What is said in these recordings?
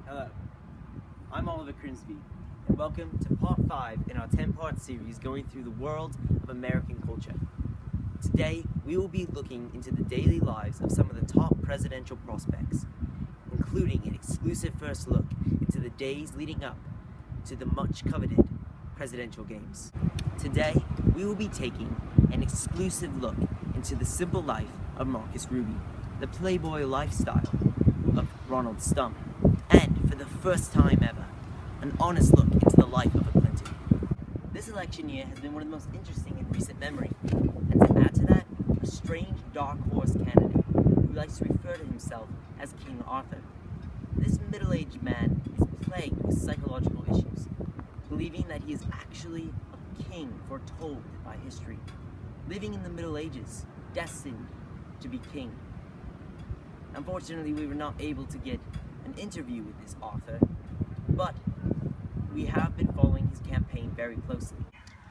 Hello, I'm Oliver Grimsby, and welcome to part 5 in our 10-part series going through the world of American culture. Today, we will be looking into the daily lives of some of the top presidential prospects, including an exclusive first look into the days leading up to the much-coveted presidential games. Today, we will be taking an exclusive look into the simple life of Marcus Ruby, the playboy lifestyle of Ronald Stump, and for the first time ever, an honest look into the life of a Clinton. This election year has been one of the most interesting in recent memory, and to add to that, a strange dark horse candidate who likes to refer to himself as King Arthur. This middle-aged man is plagued with psychological issues, believing that he is actually a king foretold by history, living in the Middle Ages, destined to be king. Unfortunately, we were not able to get an interview with this author, but we have been following his campaign very closely.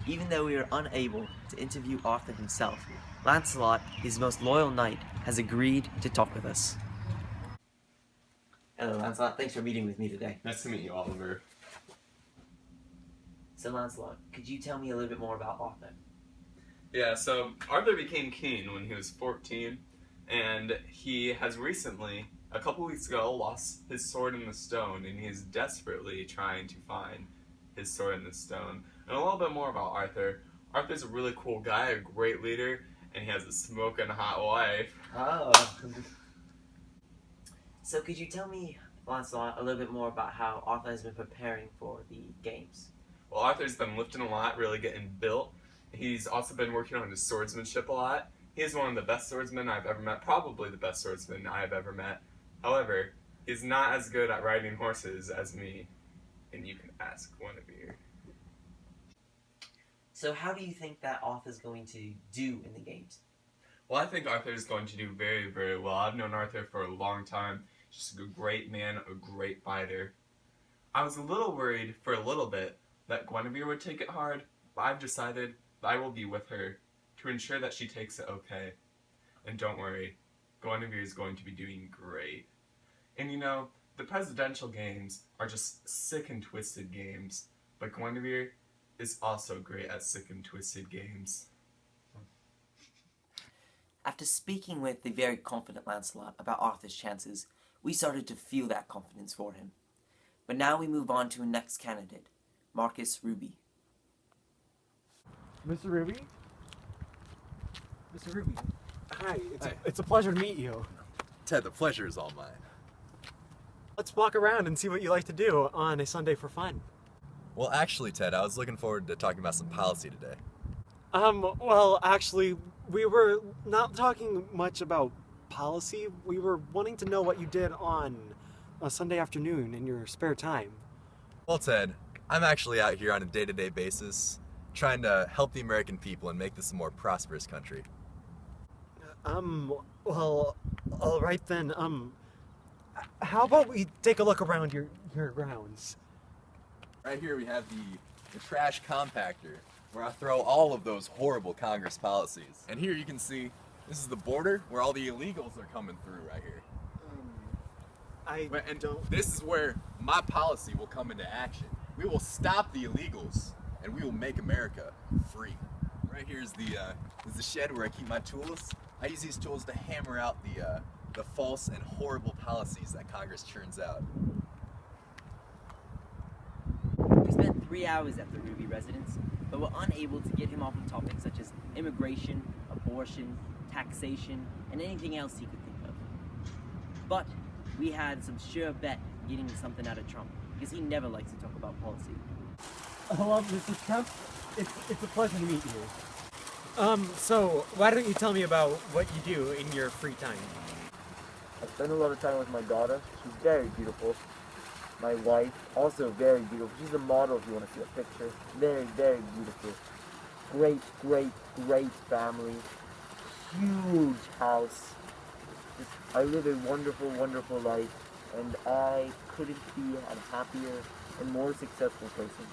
Even though we were unable to interview Arthur himself, Lancelot, his most loyal knight, has agreed to talk with us. Hello, Lancelot. Thanks for meeting with me today. Nice to meet you, Oliver. So, Lancelot, could you tell me a little bit more about Arthur? Yeah, so Arthur became king when he was 14, and he has recently, a couple weeks ago, lost his sword in the stone, and he is desperately trying to find his sword in the stone. And a little bit more about Arthur. Arthur's a really cool guy, a great leader, and he has a smoking hot wife. Oh. So could you tell me, Lancelot, a little bit more about how Arthur has been preparing for the games? Well, Arthur's been lifting a lot, really getting built. He's also been working on his swordsmanship a lot. He is one of the best swordsmen I've ever met, probably the best swordsman I've ever met. However, he's not as good at riding horses as me, and you can ask Guinevere. So how do you think that Arthur's going to do in the games? Well, I think Arthur is going to do very, very well. I've known Arthur for a long time. Just a great man, a great fighter. I was a little worried for a little bit that Guinevere would take it hard, but I've decided that I will be with her to ensure that she takes it okay. And don't worry, Guinevere is going to be doing great. And you know, the presidential games are just sick and twisted games, but Guinevere is also great at sick and twisted games. After speaking with the very confident Lancelot about Arthur's chances, we started to feel that confidence for him. But now we move on to a next candidate, Marcus Ruby. Mr. Ruby? Mr. Ruby, hi. Hi. It's a pleasure to meet you. Ted, the pleasure is all mine. Let's walk around and see what you like to do on a Sunday for fun. Well, actually, Ted, I was looking forward to talking about some policy today. Well, actually, we were not talking much about policy. We were wanting to know what you did on a Sunday afternoon in your spare time. Well, Ted, I'm actually out here on a day-to-day basis trying to help the American people and make this a more prosperous country. Well, all right then. How about we take a look around your grounds? Right here we have the trash compactor, where I throw all of those horrible Congress policies. And here you can see, this is the border where all the illegals are coming through right here. And this is where my policy will come into action. We will stop the illegals, and we will make America free. Right here is the shed where I keep my tools. I use these tools to hammer out the false and horrible policies that Congress churns out. We spent 3 hours at the Ruby residence, but were unable to get him off of topics such as immigration, abortion, taxation, and anything else he could think of. But we had some sure bet getting something out of Trump, because he never likes to talk about policy. Hello, Mrs. Trump. It's a pleasure to meet you. So why don't you tell me about what you do in your free time? I spend a lot of time with my daughter. She's very beautiful. My wife, also very beautiful. She's a model if you want to see a picture. Very, very beautiful. Great, great, great family. Huge house. I live a wonderful, wonderful life, and I couldn't be a happier and more successful person.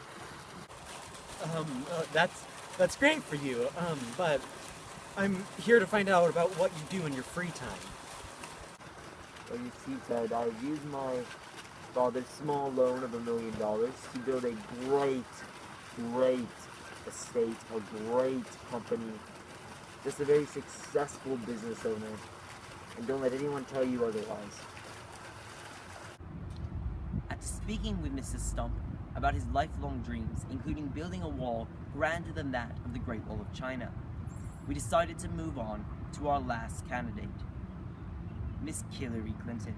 That's great for you. But I'm here to find out about what you do in your free time. Well, you see, Ted, I use my father's small loan of $1 million to build a great estate, a great company, just a very successful business owner. And don't let anyone tell you otherwise. After speaking with Mr. Stump about his lifelong dreams, including building a wall grander than that of the Great Wall of China, we decided to move on to our last candidate, Miss Hillary Clinton.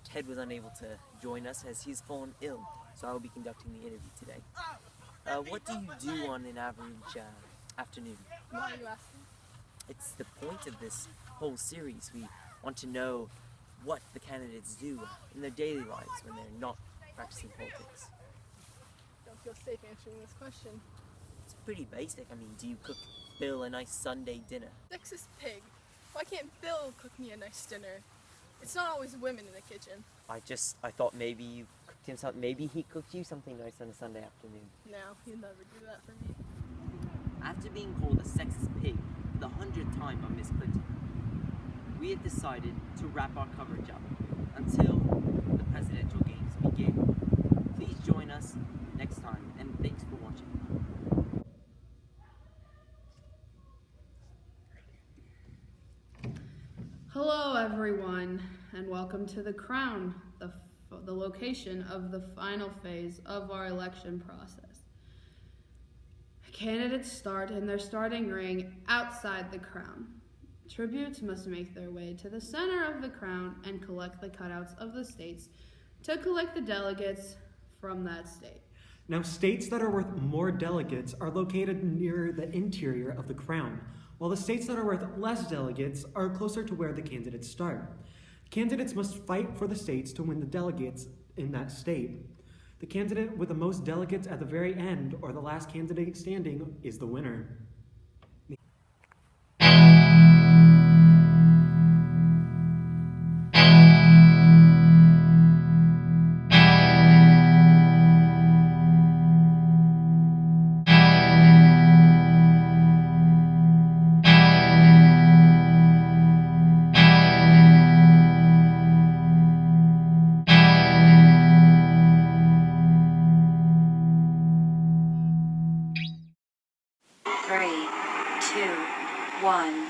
Ted was unable to join us as he's fallen ill, so I will be conducting the interview today. What do you do on an average afternoon? Why are you asking? It's the point of this whole series. We want to know what the candidates do in their daily lives when they're not practicing politics. Don't feel safe answering this question. It's pretty basic. I mean, do you cook Bill a nice Sunday dinner? Sexist pig. Why can't Bill cook me a nice dinner? It's not always women in the kitchen. I thought maybe you cooked him something. Maybe he cooked you something nice on a Sunday afternoon. No, he'll never do that for me. After being called a sexist pig for the 100th time by Miss Clinton, we have decided to wrap our coverage up until the presidential games begin. Please join us next time, and thanks for watching. Hello everyone, and welcome to The Crown, the location of the final phase of our election process. Candidates start in their starting ring outside the crown. Tributes must make their way to the center of the crown and collect the cutouts of the states to collect the delegates from that state. Now, states that are worth more delegates are located near the interior of the crown, while the states that are worth less delegates are closer to where the candidates start. Candidates must fight for the states to win the delegates in that state. The candidate with the most delegates at the very end, or the last candidate standing, is the winner. Three, two, one.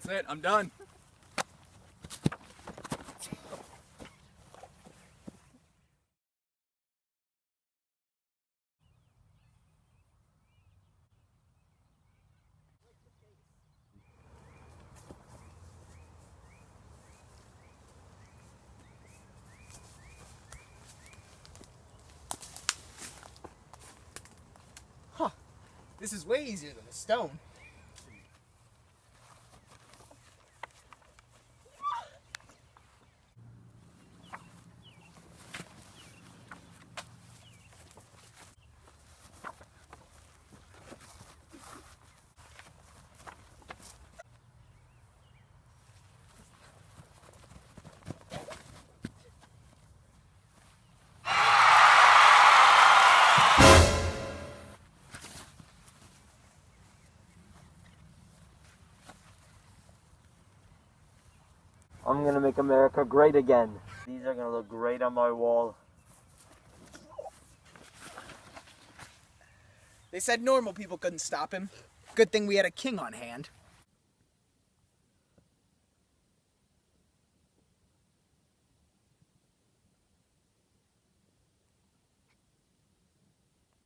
That's it, I'm done. Huh. This is way easier than a stone. I'm gonna make America great again. These are gonna look great on my wall. They said normal people couldn't stop him. Good thing we had a king on hand.